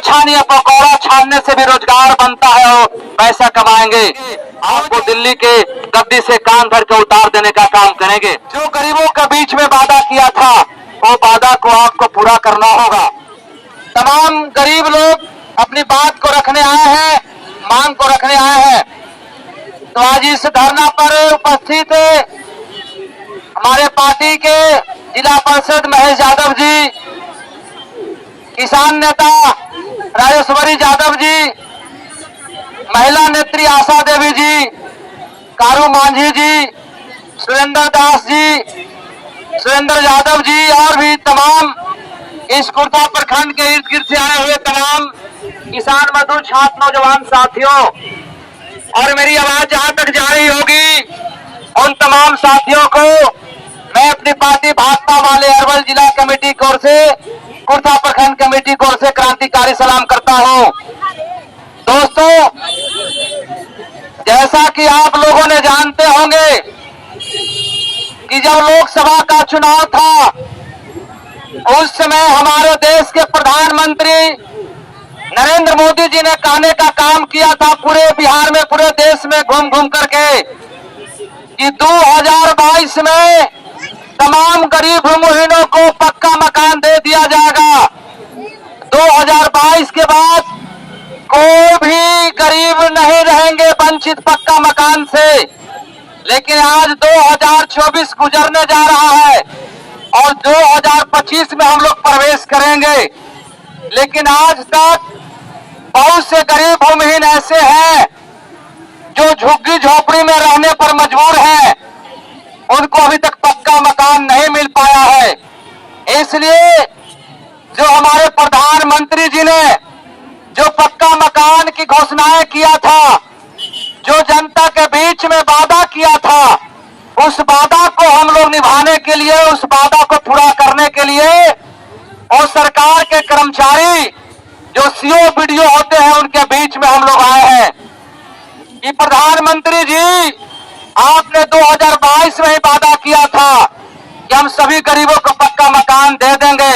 छानिए, पकौड़ा छानने से भी रोजगार बनता है और पैसा कमाएंगे। आपको दिल्ली के गद्दी से कान धर के उतार देने का काम करेंगे। जो गरीबों के बीच में वादा किया था वो वादा को आपको पूरा करना होगा। तमाम गरीब लोग अपनी बात को रखने आए हैं, मांग को रखने आए हैं। तो आज इस धरना पर उपस्थित हमारे पार्टी के जिला पार्षद महेश यादव जी, किसान नेता राजेश्वरी यादव जी, महिला नेत्री आशा देवी जी, कारू मांझी जी, सुरेंद्र दास जी, सुरेंद्र यादव जी और भी तमाम इस कुर्ता प्रखंड के इर्द गिर्द से आए हुए तमाम किसान मजदूर छात्र नौजवान साथियों, और मेरी आवाज जहां तक जा रही होगी उन तमाम साथियों को मैं अपनी पार्टी भाजपा वाले अरवल जिला कमेटी की ओर से, कुर्ता प्रखंड कमेटी की ओर से क्रांतिकारी सलाम करता हूं। दोस्तों, जैसा कि आप लोगों ने जानते होंगे कि जब लोकसभा का चुनाव था उस समय हमारे देश के प्रधानमंत्री नरेंद्र मोदी जी ने कहने का काम किया था पूरे बिहार में, पूरे देश में घूम घूम करके कि 2022 में तमाम गरीब भूमिहीनों को पक्का मकान दे दिया जाएगा। 2022 के बाद कोई भी गरीब नहीं रहेंगे वंचित पक्का मकान से। लेकिन आज 2024 गुजरने जा रहा है और 2025 में हम लोग प्रवेश करेंगे, लेकिन आज तक बहुत से गरीब भूमिहीन ऐसे हैं जो झुग्गी झोपड़ी में रहने पर मजबूर हैं, उनको अभी तक पक्का मकान नहीं मिल पाया है। इसलिए जो हमारे प्रधानमंत्री जी ने जो पक्का मकान की घोषणाएं किया था, जो जनता के बीच में वादा किया था, उस वादा को हम लोग निभाने के लिए, उस वादा को पूरा करने के लिए और सरकार के कर्मचारी जो सीओ बीडीओ होते हैं उनके बीच में हम लोग आए हैं कि प्रधानमंत्री जी, आपने 2022 में ही वादा किया था कि हम सभी गरीबों को पक्का मकान दे देंगे,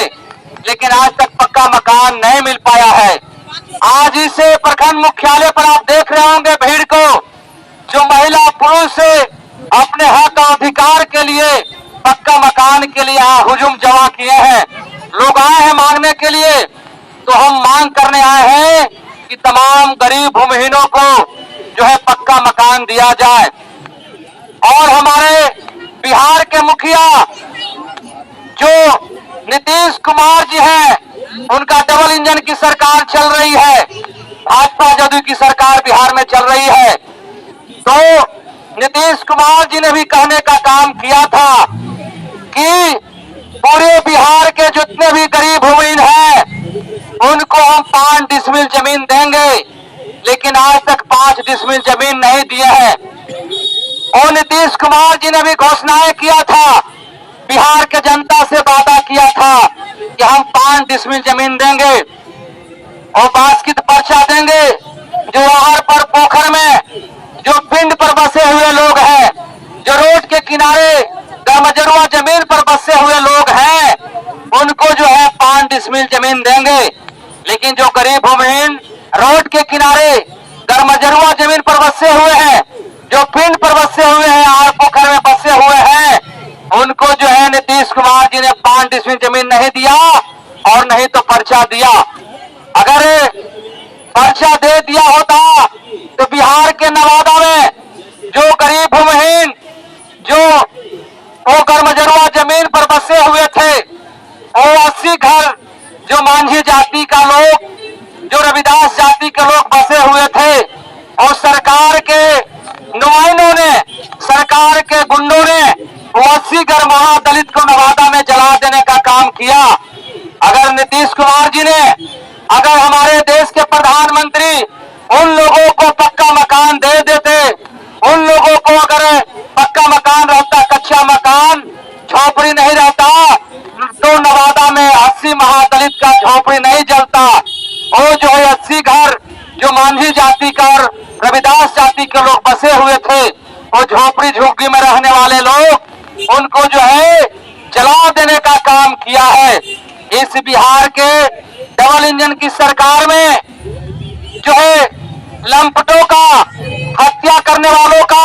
लेकिन आज तक पक्का मकान नहीं मिल पाया है। आज इसे प्रखंड मुख्यालय पर आप देख रहे होंगे भीड़ को, जो महिला पुरुष अपने हक और अधिकार के लिए, पक्का मकान के लिए हुजूम जमा किए हैं। लोग आए हैं मांगने के लिए, तो हम मांग करने आए हैं कि तमाम गरीब भूमिहीनों को जो है पक्का मकान दिया जाए। और हमारे बिहार के मुखिया जो नीतीश कुमार जी हैं, उनका डबल इंजन की सरकार चल रही है, भाजपा जदयू की सरकार बिहार में चल रही है। तो नीतीश कुमार जी ने भी कहने का काम किया था कि पूरे बिहार के जितने भी गरीब भूमिहीन हैं उनको हम 5 डिसमिल जमीन देंगे, लेकिन आज तक 5 डिसमिल जमीन नहीं दिए हैं। और नीतीश कुमार जी ने भी घोषणाएं किया था, बिहार के जनता से वादा किया था कि हम 5 डिसमिल जमीन देंगे और बास्कित पर्चा देंगे। जो आहार पर पोखर में जो पिंड पर बसे हुए लोग हैं, जो रोड के किनारे गरमजरुआ जमीन पर बसे हुए लोग हैं, उनको जो है 5 डिसमिल जमीन देंगे। लेकिन जो गरीब भूमिहीन रोड के किनारे गरमजरुआ जमीन पर बसे हुए हैं, जो पिंड पर बसे हुए हैं, आहार पोखर में बसे हुए हैं, उनको जो है नीतीश कुमार जी ने 5 डिसमिल जमीन नहीं दिया और नहीं तो पर्चा दिया। अगर पर्चा दे दिया होता तो बिहार के नवादा में जो गरीब भूमिहीन जो वो गरमजरुआ जमीन पर बसे हुए थे, वो 80 घर जो मांझी जाति का लोग, जो रविदास जाति के लोग बसे हुए थे, और सरकार के नुमाइंदों ने, सरकार के गुंडों ने 80 घर महादलित को नवादा में जला देने का काम किया। अगर नीतीश कुमार जी ने, अगर हमारे देश के प्रधानमंत्री उन लोगों को पक्का मकान दे देते, उन लोगों को अगर पक्का मकान रहता, कच्चा मकान, झोपड़ी नहीं रहता, तो नवादा में 80 महादलित का झोपड़ी नहीं जलता। वो जो है 80 घर जो मांझी जाति का और रविदास जाति के लोग बसे हुए थे, वो झोपड़ी झुग्गी में रहने वाले लोग, उनको जो है जला देने का काम किया है। इस बिहार के डबल इंजन की सरकार में जो है लंपटों का, हत्या करने वालों का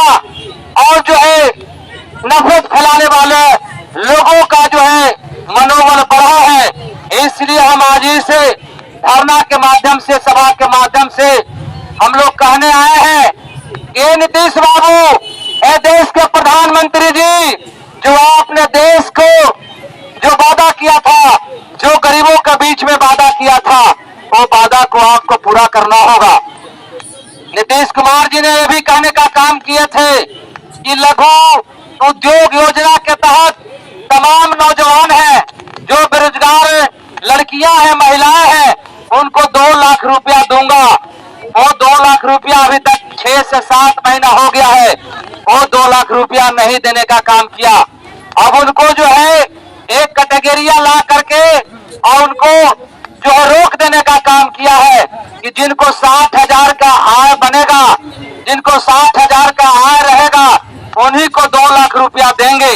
और जो है नफरत फैलाने वाले लोगों का जो है मनोबल बढ़ा है। इसलिए हम आज इस धरना के माध्यम से, सभा के माध्यम से हम लोग कहने आए हैं कि नीतीश बाबू, ये देश के प्रधानमंत्री जी, जो आपने देश को जो वादा किया था, जो गरीबों के बीच में वादा किया था, वो वादा को आपको पूरा करना होगा। नीतीश कुमार जी ने यह भी कहने का काम किए थे कि लघु उद्योग योजना के तहत तमाम नौजवान हैं, जो बेरोजगार लड़कियां हैं, महिलाएं हैं, उनको 2 लाख रुपया दूंगा। वो 2 लाख रुपया अभी तक 6 से 7 महीना हो गया है, वो 2 लाख रुपया नहीं देने का काम किया। अब उनको जो है एक कैटेगरिया ला करके और उनको जो है रोक देने का काम किया है कि जिनको 60,000 का आय बनेगा, जिनको 60,000 का आय रहेगा, उन्हीं को 2 लाख रुपया देंगे।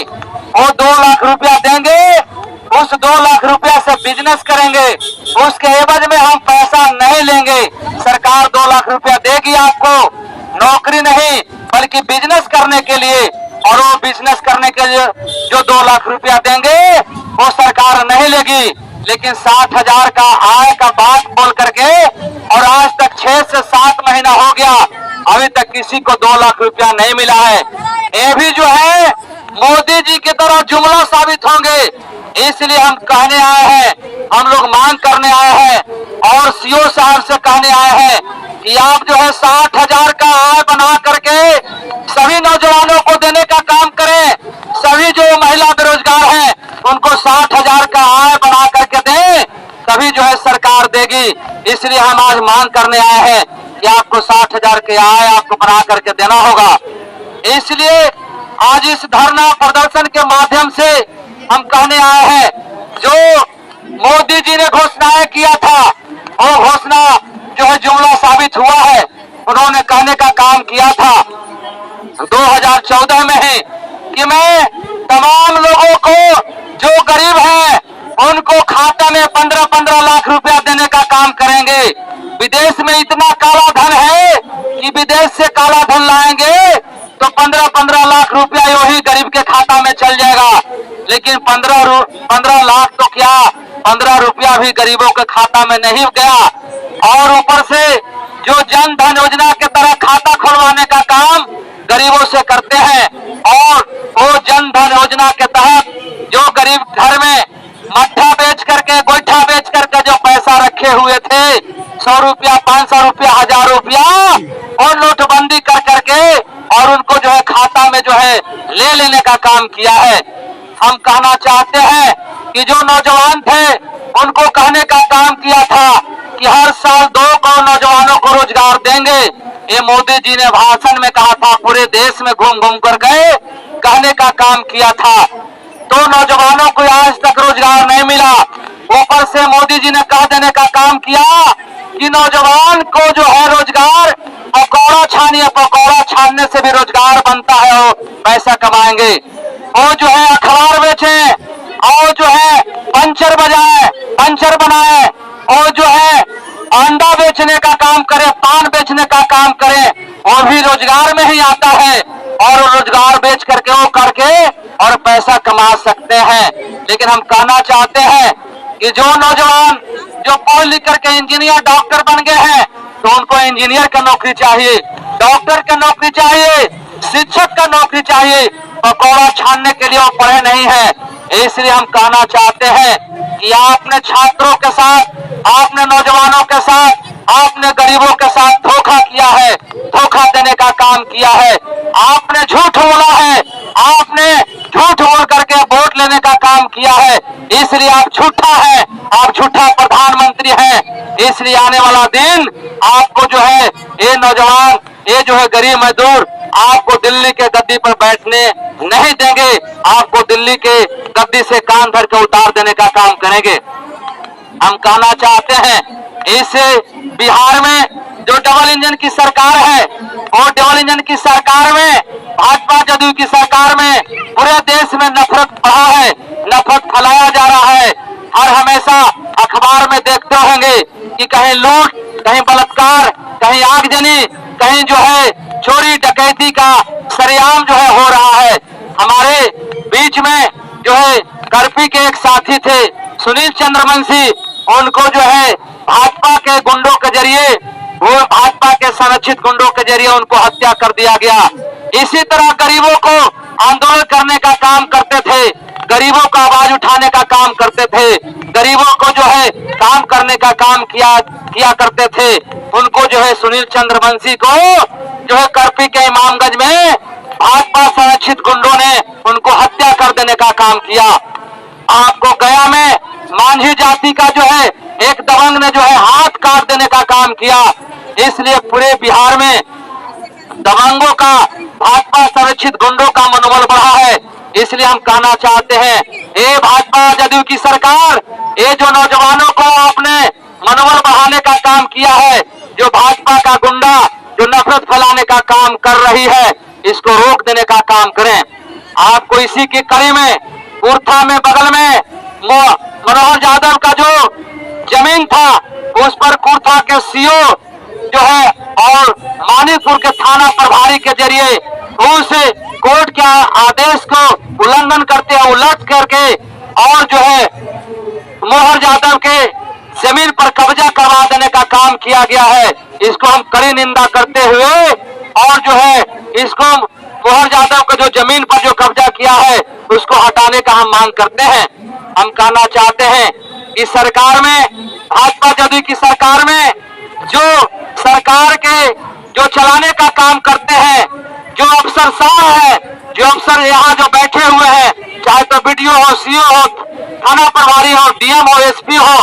वो 2 लाख रुपया देंगे, उस 2 लाख रुपया से बिजनेस करेंगे, उसके एवज में हम पैसा नहीं लेंगे। सरकार 2 लाख रुपया देगी आपको, नौकरी नहीं बल्कि बिजनेस करने के लिए। और वो बिजनेस करने के लिए जो 2 लाख रुपया देंगे वो सरकार नहीं लेगी, लेकिन 60,000 का आय का बात बोल करके और आज तक 6 से 7 महीना हो गया, अभी तक किसी को 2 लाख रुपया नहीं मिला है। ये भी जो है मोदी जी की तरह जुमला साबित होंगे। इसलिए हम कहने आए हैं, हम लोग मांग करने आए हैं और सीओ साहब से कहने आए हैं कि आप जो है 60,000 का आय बना करके सभी नौजवानों को देने का काम करें। सभी जो महिला बेरोजगार हैं उनको 60,000 का आय बना करके दें, तभी जो है सरकार देगी। इसलिए हम आज मांग करने आए हैं कि आपको 60,000 के आय आपको बना करके देना होगा। इसलिए आज इस धरना प्रदर्शन के माध्यम से हम कहने आए हैं, जो मोदी जी ने घोषणाएं किया था वो घोषणा जो है जुमला साबित हुआ है। उन्होंने कहने का काम किया था 2014 में ही कि मैं तमाम लोगों को जो गरीब हैं उनको खाता में 15-15 लाख रुपया देने का काम करेंगे। विदेश में इतना काला धन है कि विदेश से काला धन लाएंगे तो 15-15 लाख रुपया वही गरीब के खाता में चल जाएगा। लेकिन 15 लाख तो क्या, 15 रुपया भी गरीबों के खाता में नहीं गया। और ऊपर से जो जन धन योजना के तरह खाता खुलवाने का काम गरीबों से करते हैं, और वो जन धन योजना के तहत जो गरीब घर में मट्ठा बेच करके, गोईठा बेच करके जो पैसा रखे हुए थे, 100 रुपया, 500 रुपया, 1000 रुपया, और नोटबंदी कर करके और उनको जो है खाता में जो है ले लेने का काम किया है। हम कहना चाहते हैं कि जो नौजवान थे उनको कहने का काम किया था कि हर साल 2 करोड़ नौजवानों को रोजगार देंगे। ये मोदी जी ने भाषण में कहा था, पूरे देश में घूम घूम कर गए, कहने का काम किया था, तो नौजवानों को आज तक रोजगार नहीं मिला। ऊपर से मोदी जी ने कह देने का काम किया कि नौजवान को जो है रोजगार, पकौड़ा छानिए, पकौड़ा छानने से भी रोजगार बनता है, वो पैसा कमाएंगे। वो जो है अखबार बेचे और जो है पंचर बजाए, पंचर बनाए, और जो है अंडा बेचने का काम करे, पान बेचने का काम करे, वो भी रोजगार में ही आता है। और रोजगार बेच करके वो करके और पैसा कमा सकते हैं। लेकिन हम कहना चाहते हैं कि जो नौजवान जो पढ़ लिख करके इंजीनियर, डॉक्टर बन गए हैं, तो उनको इंजीनियर का नौकरी चाहिए, डॉक्टर का नौकरी चाहिए, शिक्षक का नौकरी चाहिए। पकौड़ा छानने के लिए वो पढ़े नहीं है। इसलिए हम कहना चाहते हैं कि आपने छात्रों के साथ, आपने नौजवानों के साथ, आपने गरीबों के साथ धोखा किया है, धोखा देने का काम किया है, आपने झूठ बोला है, आपने झूठ बोल करके वोट लेने का काम किया है। इसलिए आप झूठा है, आप झूठा प्रधानमंत्री हैं। इसलिए आने वाला दिन आपको जो है ये नौजवान, ये जो है गरीब मजदूर, आपको दिल्ली के गद्दी पर बैठने नहीं देंगे। आपको दिल्ली के गद्दी से कान धर के उतार देने का काम करेंगे। हम कहना चाहते हैं, इस बिहार में जो डबल इंजन की सरकार है, वो डबल इंजन की सरकार में, भाजपा जदयू की सरकार में पूरे देश में नफरत बढ़ा है, नफरत फैलाया जा रहा है। हर हमेशा अखबार में देखते होंगे कि कहीं लूट, कहीं बलात्कार, कहीं आगजनी, कहीं जो है चोरी डकैती का सरेआम जो है हो रहा है। हमारे बीच में जो है करपी के एक साथी थे सुनील चंद्रवंशी, उनको जो है भाजपा के गुंडों के जरिए, वो भाजपा के संरक्षित गुंडों के जरिए उनको हत्या कर दिया गया। इसी तरह गरीबों को आंदोलन करने का काम करते थे, गरीबों का आवाज उठाने का काम करते थे, गरीबों को जो है काम करने का काम किया करते थे। उनको जो है सुनील चंद्रवंशी को जो है करपी के इमामगंज में भाजपा संरक्षित गुंडों ने उनको हत्या कर देने का काम किया। आपको गया में मांझी जाति का जो है एक दबंग ने जो है हाथ काट देने का काम किया। इसलिए पूरे बिहार में दबंगों का, भाजपा संरक्षित गुंडों का मनोबल बढ़ा है। इसलिए हम कहना चाहते हैं, ये भाजपा जदयू की सरकार, ये जो नौजवानों को आपने मनोबल बढ़ाने का काम किया है, जो भाजपा का गुंडा जो नफरत फैलाने का काम कर रही है, इसको रोक देने का काम करें। आपको इसी की कड़ी में कुर्था में बगल में मनोहर यादव का जो जमीन था, उस पर कुर्था के सीओ जो है और मानीपुर के थाना प्रभारी के जरिए उस कोर्ट के आदेश को उल्लंघन करते हैं, उलट करके और जो है मनोहर यादव के जमीन पर कब्जा करवा देने का काम किया गया है। इसको हम कड़ी निंदा करते हुए और जो है इसको मनोहर यादव का जो जमीन पर जो कब्जा किया है उसको हटाने का हम मांग करते हैं। हम कहना चाहते हैं कि सरकार में, भाजपा जदयू की सरकार में जो सरकार के जो चलाने का काम करते हैं, जो अफसर साहब है, जो अफसर यहाँ जो बैठे हुए हैं, चाहे तो बीडीओ हो, सीओ हो, थाना प्रभारी हो, डीएम हो, एसपी हो,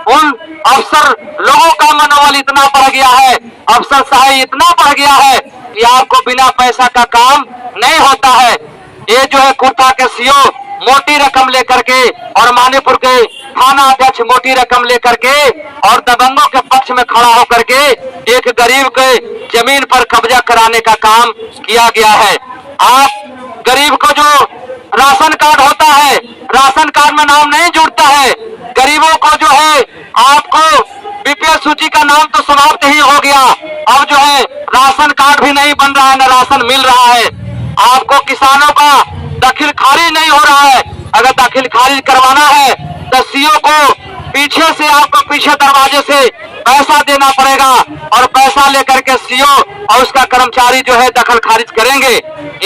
उन अफसर लोगों का मनोबल इतना बढ़ गया है, अफसर साहब इतना बढ़ गया है कि आपको बिना पैसा का काम नहीं होता है। ये जो है कुर्था के सीओ मोटी रकम लेकर के और मानीपुर के थाना अध्यक्ष मोटी रकम लेकर के और दबंगों के पक्ष में खड़ा होकर के एक गरीब के जमीन पर कब्जा कराने का काम किया गया है। आप गरीब को जो राशन कार्ड होता है, राशन कार्ड में नाम नहीं जुड़ता है, गरीबों को जो है आपको बीपीएल सूची का नाम तो समाप्त ही हो गया, अब जो है राशन कार्ड भी नहीं बन रहा है, न राशन मिल रहा है। आपको किसानों का दाखिल खारिज नहीं हो रहा है, अगर दाखिल खारिज करवाना है तो सीओ को पीछे से, आपको पीछे दरवाजे से पैसा देना पड़ेगा और पैसा लेकर के सीओ और उसका कर्मचारी जो है दखल खारिज करेंगे।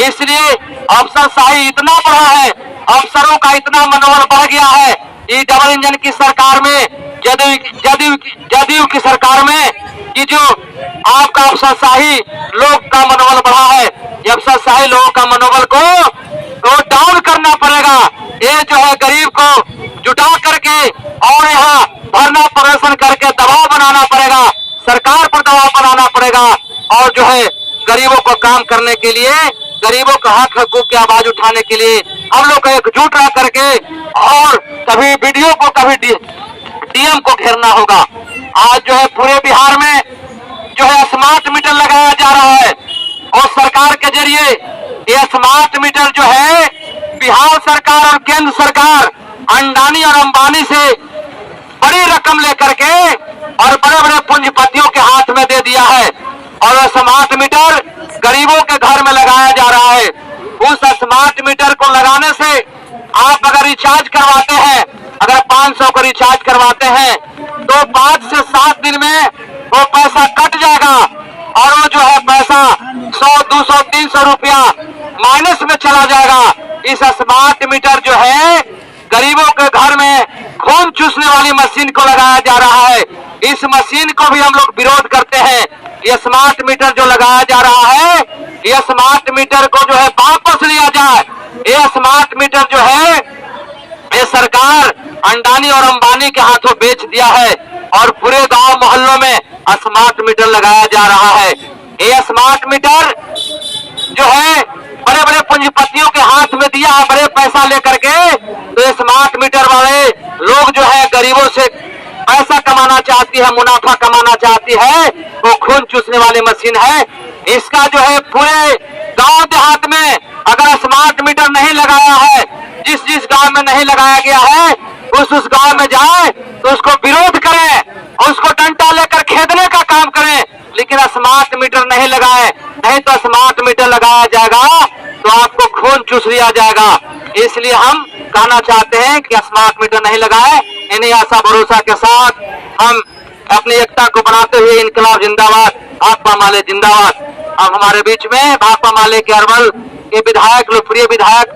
इसलिए अफसरशाही इतना बढ़ा है, अफसरों का इतना मनोबल बढ़ गया है। ये डबल इंजन की सरकार में, जदयू की सरकार में कि जो आपका अफसरशाही लोग का मनोबल बढ़ा है, ये अफसरशाही लोगों का मनोबल को तो डाउन करना पड़ेगा। ये जो है गरीब को जुटा करके और यहाँ धरना प्रदर्शन करके दबाव बनाना पड़ेगा, सरकार पर दबाव बनाना पड़ेगा और जो है गरीबों को काम करने के लिए, गरीबों का हक हकूक की आवाज उठाने के लिए हम लोग एकजुट रह करके और कभी बीडीओ को, कभी डीएम को घेरना होगा। आज जो है पूरे बिहार में जो है स्मार्ट मीटर लगाया जा रहा है और सरकार के जरिए ये स्मार्ट मीटर जो है बिहार सरकार और केंद्र सरकार अंडानी और अंबानी से बड़ी रकम लेकर के और बड़े बड़े पूंजीपतियों के हाथ में दे दिया है और स्मार्ट मीटर गरीबों के घर में लगाया जा रहा है। उस स्मार्ट मीटर को लगाने से आप अगर रिचार्ज करवाते हैं, अगर 500 को रिचार्ज करवाते हैं तो 5 से 7 दिन में वो पैसा कट जाएगा और वो जो है पैसा 100, 200, 300 रुपया माइनस में चला जाएगा। इस स्मार्ट मीटर जो है गरीबों के घर में खून चूसने वाली मशीन को लगाया जा रहा है। इस मशीन को भी हम लोग विरोध करते हैं। ये स्मार्ट मीटर जो लगाया जा रहा है, ये स्मार्ट मीटर को जो है वापस लिया जाए। ये स्मार्ट मीटर जो है ये सरकार अंडानी और अंबानी के हाथों बेच दिया है और पूरे गांव मोहल्लों में स्मार्ट मीटर लगाया जा रहा है। ये स्मार्ट मीटर जो है बड़े बड़े पूंजीपतियों के हाथ में दिया है, बड़े पैसा लेकर के। तो ये स्मार्ट मीटर वाले लोग जो है गरीबों से पैसा कमाना चाहती है, मुनाफा कमाना चाहती है, वो खून चूसने वाली मशीन है। इसका जो है पूरे गांव देहात में अगर स्मार्ट मीटर नहीं लगाया है, जिस जिस गांव में नहीं लगाया गया है, उस गांव में जाए तो उसको विरोध करें, उसको डंडा लेकर खेदने का काम करें, लेकिन स्मार्ट मीटर नहीं लगाए। नहीं तो स्मार्ट मीटर लगाया जाएगा तो आपको खून चूस लिया जाएगा। इसलिए हम कहना चाहते हैं कि स्मार्ट मीटर नहीं लगाए। इन्हीं आशा भरोसा के साथ हम अपनी एकता को बनाते हुए इनकलाब जिंदाबाद, भाकपा माले जिंदाबाद। अब हमारे बीच में भाकपा माले के अरवल के विधायक, लोकप्रिय विधायक